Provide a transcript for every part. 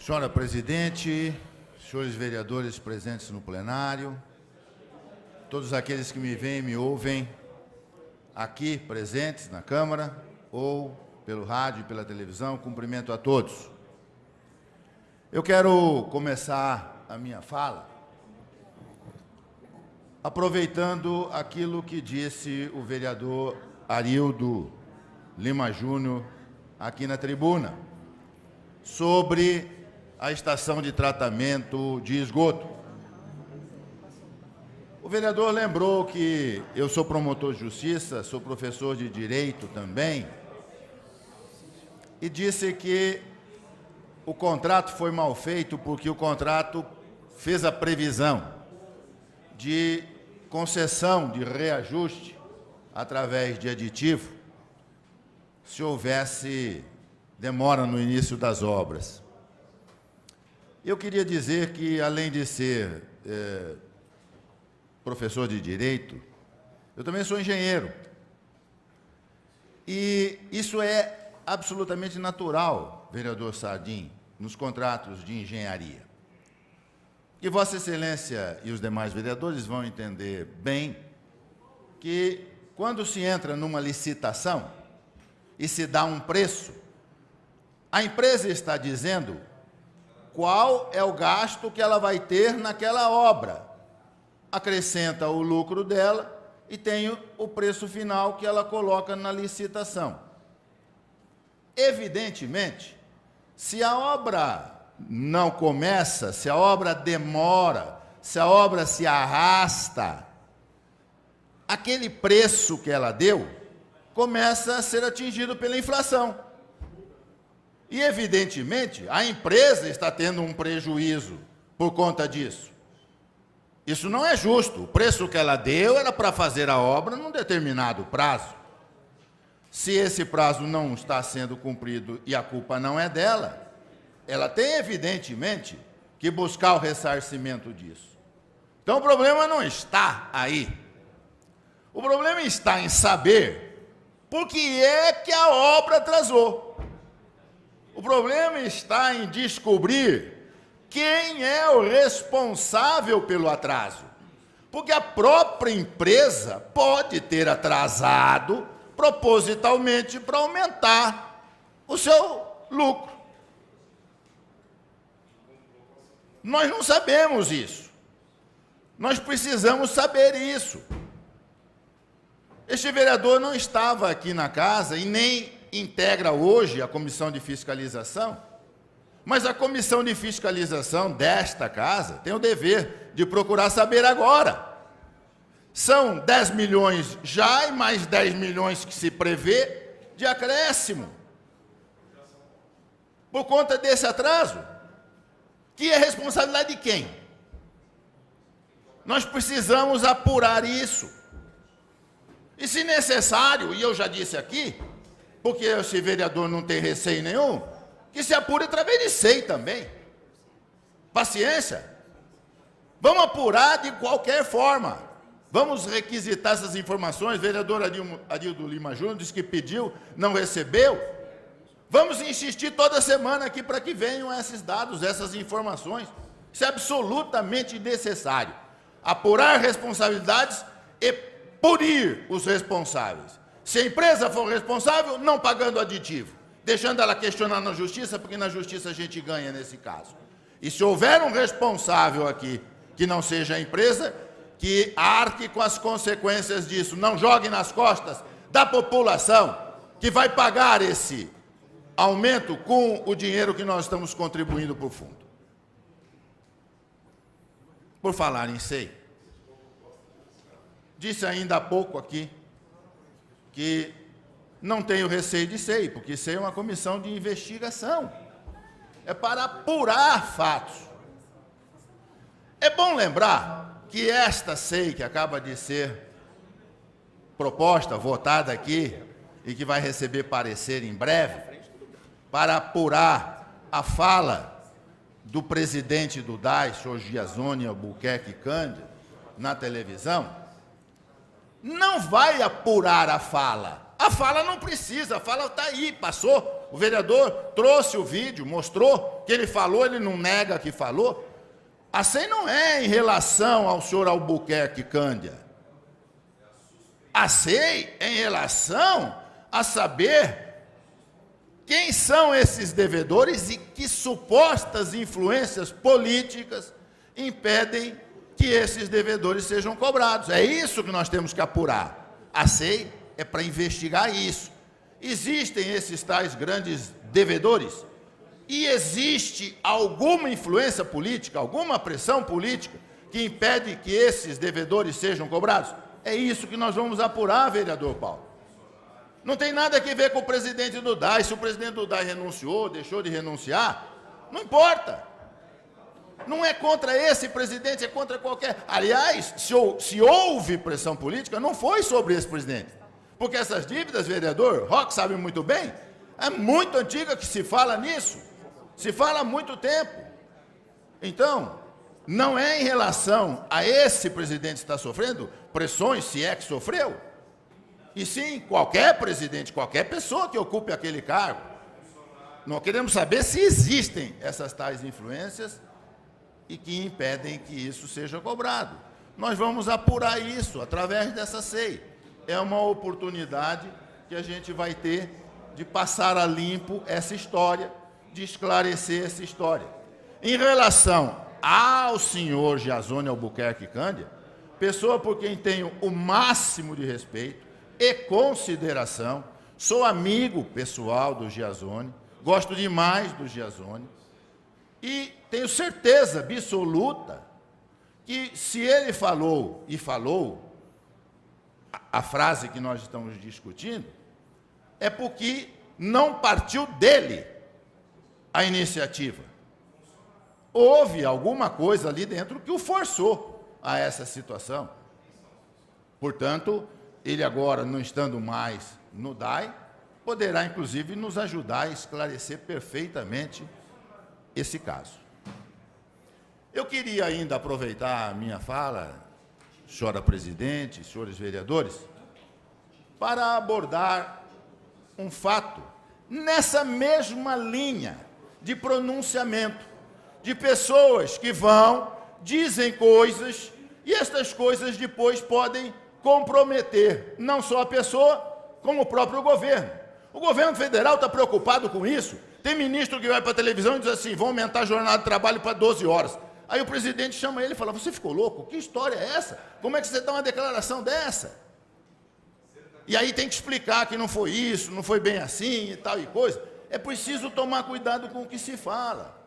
Senhora Presidente, senhores vereadores presentes no plenário, todos aqueles que me veem e me ouvem aqui presentes na Câmara ou pelo rádio e pela televisão, cumprimento a todos. Eu quero começar a minha fala aproveitando aquilo que disse o vereador Arildo Lima Júnior aqui na tribuna, sobre a estação de tratamento de esgoto. O vereador lembrou que eu sou promotor de justiça, sou professor de direito também, e disse que o contrato foi mal feito porque o contrato fez a previsão de concessão de reajuste através de aditivo se houvesse demora no início das obras. Eu queria dizer que, além de ser professor de direito, eu também sou engenheiro. E isso é absolutamente natural, vereador Sardim, nos contratos de engenharia. E Vossa Excelência e os demais vereadores vão entender bem que, quando se entra numa licitação e se dá um preço, a empresa está dizendo qual é o gasto que ela vai ter naquela obra. Acrescenta o lucro dela e tem o preço final que ela coloca na licitação. Evidentemente, se a obra não começa, se a obra demora, se a obra se arrasta, aquele preço que ela deu começa a ser atingido pela inflação. E, evidentemente, a empresa está tendo um prejuízo por conta disso. Isso não é justo. O preço que ela deu era para fazer a obra num determinado prazo. Se esse prazo não está sendo cumprido e a culpa não é dela, ela tem, evidentemente, que buscar o ressarcimento disso. Então, o problema não está aí. O problema está em saber por que é que a obra atrasou. O problema está em descobrir quem é o responsável pelo atraso. Porque a própria empresa pode ter atrasado propositalmente para aumentar o seu lucro. Nós não sabemos isso. Nós precisamos saber isso. Este vereador não estava aqui na casa e nem integra hoje a comissão de fiscalização, mas a comissão de fiscalização desta casa tem o dever de procurar saber agora. São 10 milhões já e mais 10 milhões que se prevê de acréscimo por conta desse atraso, que é responsabilidade de quem? Nós precisamos apurar isso. E, se necessário, e eu já disse aqui, porque esse vereador não tem receio nenhum, que se apure através de SEI também. Paciência. Vamos apurar de qualquer forma. Vamos requisitar essas informações. O vereador Arildo Lima Júnior disse que pediu, não recebeu. Vamos insistir toda semana aqui para que venham esses dados, essas informações. Isso é absolutamente necessário. Apurar responsabilidades e punir os responsáveis. Se a empresa for responsável, não pagando aditivo, deixando ela questionar na justiça, porque na justiça a gente ganha nesse caso. E se houver um responsável aqui, que não seja a empresa, que arque com as consequências disso, não jogue nas costas da população, que vai pagar esse aumento com o dinheiro que nós estamos contribuindo para o fundo. Por falar em SEI, disse ainda há pouco aqui, que não tenho receio de SEI, porque SEI é uma comissão de investigação. É para apurar fatos. É bom lembrar que esta SEI, que acaba de ser proposta, votada aqui, e que vai receber parecer em breve, para apurar a fala do presidente do DAI, senhor Giazone Albuquerque Cândido, na televisão, não vai apurar a fala. A fala não precisa, a fala está aí, passou. O vereador trouxe o vídeo, mostrou que ele falou, ele não nega que falou. A SEI não é em relação ao senhor Albuquerque Cândia. A SEI é em relação a saber quem são esses devedores e que supostas influências políticas impedem que esses devedores sejam cobrados. É isso que nós temos que apurar. A SEI é para investigar isso. Existem esses tais grandes devedores? E existe alguma influência política, alguma pressão política que impede que esses devedores sejam cobrados? É isso que nós vamos apurar, vereador Paulo. Não tem nada a ver com o presidente do DAI. Se o presidente do DAI renunciou, deixou de renunciar, não importa. Não é contra esse presidente, é contra qualquer... Aliás, se houve pressão política, não foi sobre esse presidente. Porque essas dívidas, vereador Roque sabe muito bem, é muito antiga que se fala nisso. Se fala há muito tempo. Então, não é em relação a esse presidente que está sofrendo pressões, se é que sofreu, e sim qualquer presidente, qualquer pessoa que ocupe aquele cargo. Nós queremos saber se existem essas tais influências e que impedem que isso seja cobrado. Nós vamos apurar isso através dessa SEI. É uma oportunidade que a gente vai ter de passar a limpo essa história, de esclarecer essa história. Em relação ao senhor Giasone Albuquerque Cândia, pessoa por quem tenho o máximo de respeito e consideração, sou amigo pessoal do Giasone, gosto demais do Giasone, e tenho certeza absoluta que se ele falou, e falou, a frase que nós estamos discutindo, é porque não partiu dele a iniciativa. Houve alguma coisa ali dentro que o forçou a essa situação. Portanto, ele agora, não estando mais no DAI, poderá, inclusive, nos ajudar a esclarecer perfeitamente esse caso. Eu queria ainda aproveitar a minha fala, senhora presidente, senhores vereadores, para abordar um fato nessa mesma linha de pronunciamento de pessoas que vão, dizem coisas, e estas coisas depois podem comprometer não só a pessoa, como o próprio governo. O governo federal está preocupado com isso. Tem ministro que vai para a televisão e diz assim, vão aumentar a jornada de trabalho para 12 horas. Aí o presidente chama ele e fala, você ficou louco? Que história é essa? Como é que você dá uma declaração dessa? E aí tem que explicar que não foi isso, não foi bem assim e tal e coisa. É preciso tomar cuidado com o que se fala.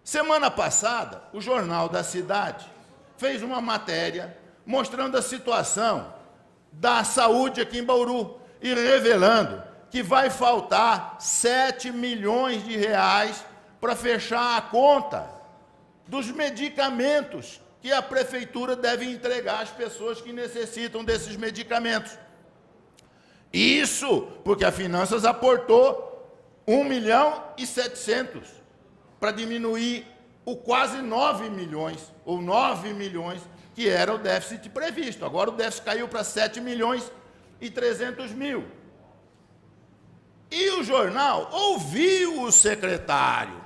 Semana passada, o Jornal da Cidade fez uma matéria mostrando a situação da saúde aqui em Bauru e revelando que vai faltar 7 milhões de reais para fechar a conta dos medicamentos que a prefeitura deve entregar às pessoas que necessitam desses medicamentos. Isso porque a Finanças aportou 1.700.000 para diminuir o quase 9 milhões, ou 9 milhões, que era o déficit previsto. Agora o déficit caiu para 7.300.000. E o jornal ouviu o secretário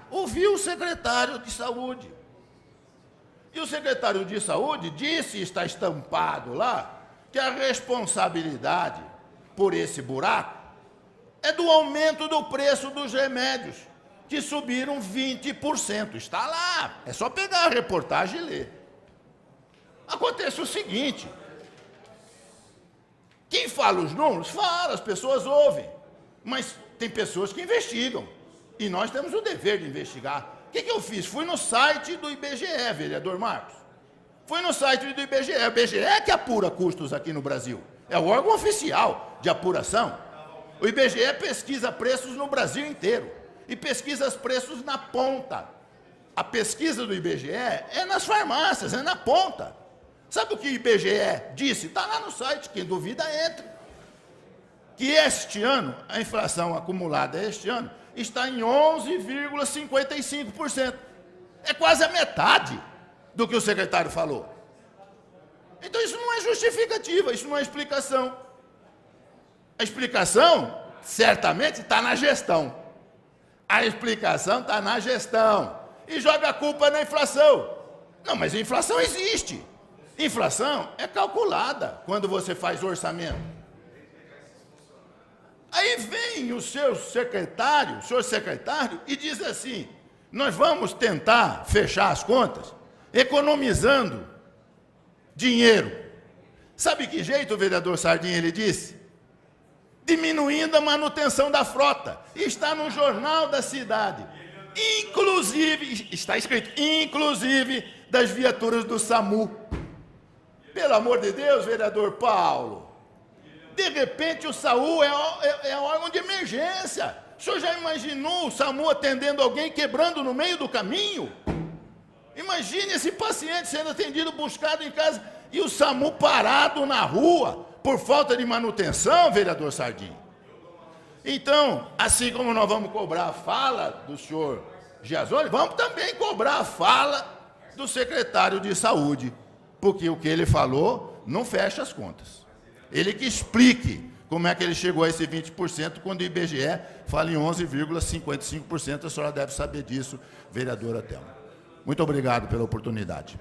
de saúde. E o secretário de saúde disse, está estampado lá, que a responsabilidade por esse buraco é do aumento do preço dos remédios, que subiram 20%. Está lá, é só pegar a reportagem e ler. Acontece o seguinte, quem fala os números, fala, as pessoas ouvem, mas tem pessoas que investigam, e nós temos o dever de investigar. O que eu fiz? Fui no site do IBGE, vereador Marcos. Fui no site do IBGE, o IBGE é que apura custos aqui no Brasil, é o órgão oficial de apuração. O IBGE pesquisa preços no Brasil inteiro, e pesquisa os preços na ponta. A pesquisa do IBGE é nas farmácias, é na ponta. Sabe o que o IBGE disse? Está lá no site, quem duvida entra. Que este ano, a inflação acumulada este ano, está em 11,55%. É quase a metade do que o secretário falou. Então isso não é justificativa, isso não é explicação. A explicação certamente está na gestão. A explicação está na gestão. E joga a culpa na inflação. Não, mas a inflação existe. Inflação é calculada quando você faz orçamento. Aí vem o seu secretário, e diz assim: nós vamos tentar fechar as contas economizando dinheiro. Sabe que jeito o vereador Sardinha ele disse? Diminuindo a manutenção da frota. Está no Jornal da Cidade. Inclusive, está escrito, inclusive das viaturas do SAMU. Pelo amor de Deus, vereador Paulo. De repente o SAMU é órgão de emergência. O senhor já imaginou o SAMU atendendo alguém quebrando no meio do caminho? Imagine esse paciente sendo atendido, buscado em casa, e o SAMU parado na rua, por falta de manutenção, vereador Sardinha. Então, assim como nós vamos cobrar a fala do senhor Giasoli, vamos também cobrar a fala do secretário de Saúde, porque o que ele falou não fecha as contas. Ele que explique como é que ele chegou a esse 20%, quando o IBGE fala em 11,55%, a senhora deve saber disso, vereadora Thelma. Muito obrigado pela oportunidade.